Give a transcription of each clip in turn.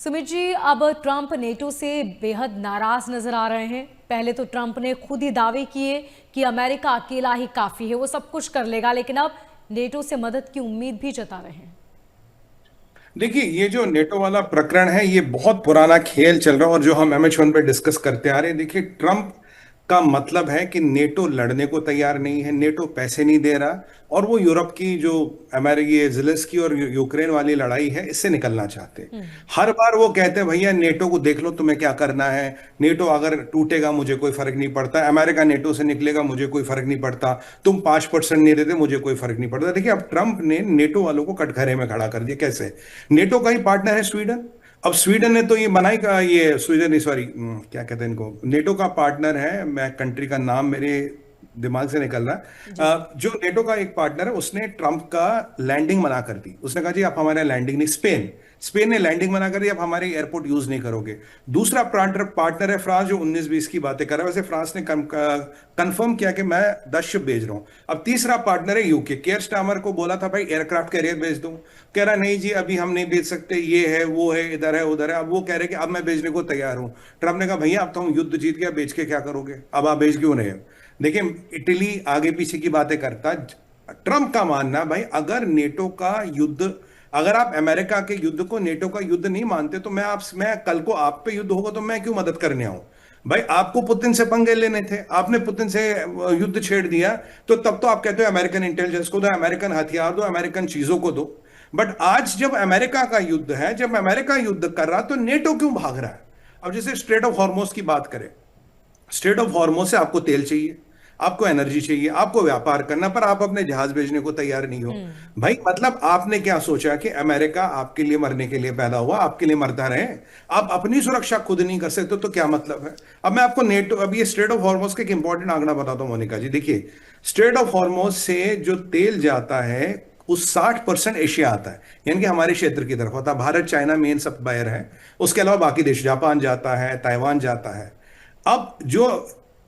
सुमित जी, अब Trump NATO से बेहद नाराज नजर आ रहे हैं। पहले तो ट्रंप ने खुद ही दावे किए कि अमेरिका अकेला ही काफी है, वो सब कुछ कर लेगा, लेकिन अब नेटो से मदद की उम्मीद भी जता रहे हैं। देखिए, ये जो नेटो वाला प्रकरण है ये बहुत पुराना खेल चल रहा है और जो हम एमएच1 पे डिस्कस करते आ रहे हैं। देखिए, ट्रम्प का मतलब है कि नेटो लड़ने को तैयार नहीं है, नेटो पैसे नहीं दे रहा और वो यूरोप की जो अमेरिकी जेलेंस्की और यूक्रेन वाली लड़ाई है इससे निकलना चाहते हैं। हर बार वो कहते हैं भैया नेटो को देख लो, तुम्हें क्या करना है, नेटो अगर टूटेगा मुझे कोई फर्क नहीं पड़ता, अमेरिका नेटो से निकलेगा मुझे कोई फर्क नहीं पड़ता, तुम 5% नहीं देते मुझे कोई फर्क नहीं पड़ता। देखिए, अब ट्रंप ने नेटो वालों को कटघरे में खड़ा कर दिया। कैसे? नेटो का ही पार्टनर है स्वीडन। अब स्वीडन ने तो ये बनाई का, ये स्वीडन नहीं, सॉरी, क्या कहते हैं इनको, नेटो का पार्टनर है, मैं कंट्री का नाम मेरे दिमाग से निकल रहा जी। है। जो नेटो का एक पार्टनर है उसने ट्रंप का लैंडिंग मना कर दी। उसने कहा जी आप हमारे लैंडिंग नहीं, स्पेन स्पेन ने लैंडिंग मना कर दी, आप हमारे एयरपोर्ट यूज नहीं करोगे। दूसरा पार्टनर है फ्रांस, जो 19-20 की बातें कर रहा है। वैसे फ्रांस ने कंफर्म किया कि मैं 10 शिप भेज रहा हूं। अब तीसरा पार्टनर है यूके। केयर स्टामर को बोला था भाई एयरक्राफ्ट कैरियर भेज दूं, कह रहा नहीं जी अभी हम नहीं भेज सकते, ये है वो है इधर है उधर है। अब वो कह रहे कि अब मैं भेजने को तैयार हूं। ट्रंप ने कहा भैया अब तो हम युद्ध जीत गया, बेच के क्या करोगे, अब आप भेज क्यों रहे हो? देखिए, इटली आगे पीछे की बातें करता। ट्रंप का मानना भाई अगर नेटो का युद्ध, अगर आप अमेरिका के युद्ध को नेटो का युद्ध नहीं मानते तो मैं कल को आप पे युद्ध होगा तो मैं क्यों मदद करने आऊं? भाई आपको पुतिन से पंगे लेने थे, आपने पुतिन से युद्ध छेड़ दिया, तो तब तो आप कहते हो अमेरिकन इंटेलिजेंस को दो, अमेरिकन हथियार दो, अमेरिकन चीजों को दो। बट आज जब अमेरिका का युद्ध है, जब अमेरिका युद्ध कर रहा तो नेटो क्यों भाग रहा है? अब जैसे स्ट्रेट ऑफ हॉर्मोज की बात करें, स्ट्रेट ऑफ हॉर्मोज से आपको तेल चाहिए, आपको एनर्जी चाहिए, आपको व्यापार करना, पर आप अपने जहाज भेजने को तैयार नहीं हो। भाई मतलब आपने क्या सोचा कि अमेरिका आपके लिए मरने के लिए पैदा हुआ, आपके लिए मरता रहे? आप अपनी सुरक्षा खुद नहीं कर सकते तो क्या मतलब है? अब मैं आपको नेटो, अब ये स्ट्रेट ऑफ हॉर्मोज का एक इंपॉर्टेंट आंकड़ा बताता हूं मोनिका जी। देखिए, स्ट्रेट ऑफ हॉर्मोज से जो तेल जाता है उस 60% एशिया आता है, यानी कि हमारे क्षेत्र की तरफ होता है। भारत चाइना मेन सप्लायर है, उसके अलावा बाकी देश, जापान जाता है, ताइवान जाता है। अब जो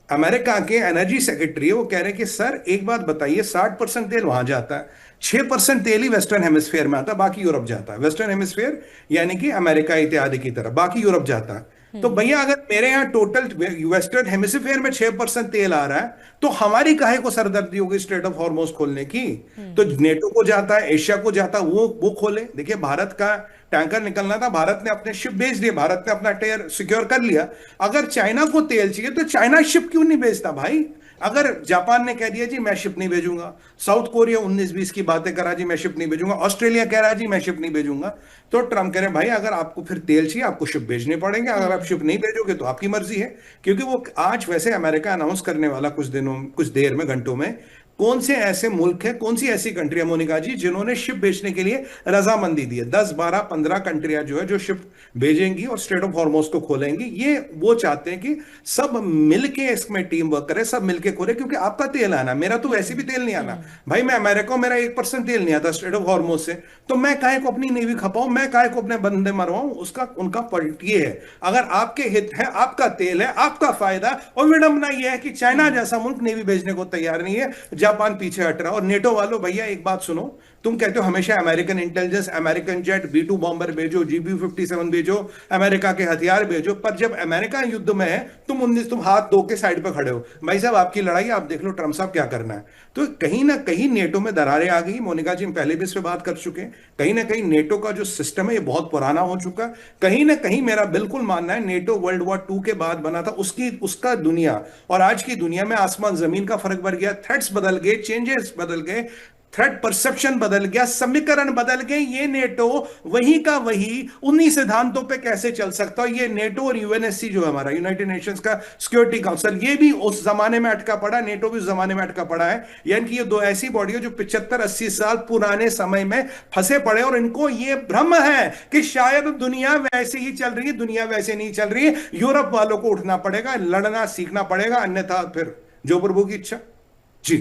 अमेरिका के एनर्जी सेक्रेटरी है वो कह रहे हैं कि सर एक बात बताइए, 60% तेल वहां जाता है, 6% तेल ही वेस्टर्न हेमिस्फेयर में आता है, बाकी यूरोप जाता है। वेस्टर्न हेमिस्फेयर यानी कि अमेरिका इत्यादि की तरफ, बाकी यूरोप जाता है। तो भैया अगर मेरे यहाँ टोटल वेस्टर्न हेमिस्फेयर में 6% तेल आ रहा है तो हमारी काहे को सरदर्दी होगी स्ट्रेट ऑफ हॉर्मोज खोलने की? तो नेटो को जाता है, एशिया को जाता है, वो खोले। देखिए, भारत का टैंकर निकलना था, भारत ने अपने शिप भेज दिए, भारत ने अपना टेयर सिक्योर कर लिया। अगर चाइना को तेल चाहिए तो चाइना शिप क्यों नहीं भेजता भाई? अगर जापान ने कह दिया जी मैं शिप नहीं भेजूंगा, साउथ कोरिया 19-20 की बातें करा जी मैं शिप नहीं भेजूंगा, ऑस्ट्रेलिया कह रहा है जी मैं शिप नहीं भेजूंगा, तो ट्रम्प कह रहे भाई अगर आपको फिर तेल चाहिए आपको शिप भेजने पड़ेंगे, अगर आप शिप नहीं भेजोगे तो आपकी मर्जी है। क्योंकि वो आज वैसे अमेरिका अनाउंस करने वाला कुछ दिनों, कुछ देर में, घंटों में, कौन से ऐसे मुल्क है, कौन सी ऐसी कंट्रियां मोनिका जी जिन्होंने शिप बेचने के लिए रजामंदी दी है। 10 12 15 कंट्रियां जो है जो शिप भेजेंगी और स्ट्रेट ऑफ हॉर्मोज को खोलेंगी। ये वो चाहते हैं कि सब मिलके इसमें टीम वर्क करे, सब मिलके खोले, क्योंकि आपका तेल आना, मेरा तो वैसे भी तेल नहीं आना। भाई मैं अमेरिका, मेरा 1% तेल नहीं आता स्ट्रेट ऑफ हॉर्मोज से, तो मैं काहे को अपनी नेवी खपाऊं, मैं काहे को अपने बंदे मरवाऊं? उसका उनका पॉइंट ये है, अगर आपके हित है, आपका तेल है, आपका फायदा, और विडंबना यह है कि चाइना जैसा मुल्क नेवी भेजने को तैयार नहीं है, जापान पीछे हट रहा। और नेटो वालों भैया एक बात सुनो, तुम कहते हो हमेशा American intelligence, American jet, B2 bomber भेजो, GBU-57 भेजो, अमेरिका के हथियार भेजो, पर जब अमेरिका युद्ध में है तुम हाथ धो के साइड पे खड़े हो। भाई साहब आपकी लड़ाई, आप देख लो ट्रंप साहब क्या करना है। तो कहीं ना कहीं नेटो में दरारें आ गई। मोनिका जी हम पहले भी इस पे बात कर चुके हैं। कहीं ना कहीं नेटो का जो सिस्टम है ये बहुत पुराना हो चुका। कहीं ना कहीं मेरा बिल्कुल मानना है नेटो वर्ल्ड वॉर 2 के बाद बना था, उसका दुनिया और आज की दुनिया में आसमान जमीन का फर्क बढ़ गया, थ्रेट्स बदल गए, चेंजेस बदल गए, थ्रेट परसेप्शन बदल गया, समीकरण बदल गए। ये नेटो वही का वही उन्हीं सिद्धांतों पे कैसे चल सकता है? ये नेटो और यूएनएससी जो हमारा यूनाइटेड नेशंस का सिक्योरिटी काउंसिल, ये भी उस जमाने में अटका पड़ा, नेटो भी उस जमाने में अटका पड़ा है। यानी कि ये दो ऐसी बॉडी है जो 75-80 साल पुराने समय में फंसे पड़े, और इनको ये भ्रम है कि शायद दुनिया वैसे ही चल रही है। दुनिया वैसे नहीं चल रही है। यूरोप वालों को उठना पड़ेगा, लड़ना सीखना पड़ेगा, अन्यथा फिर जो प्रभु की इच्छा। जी।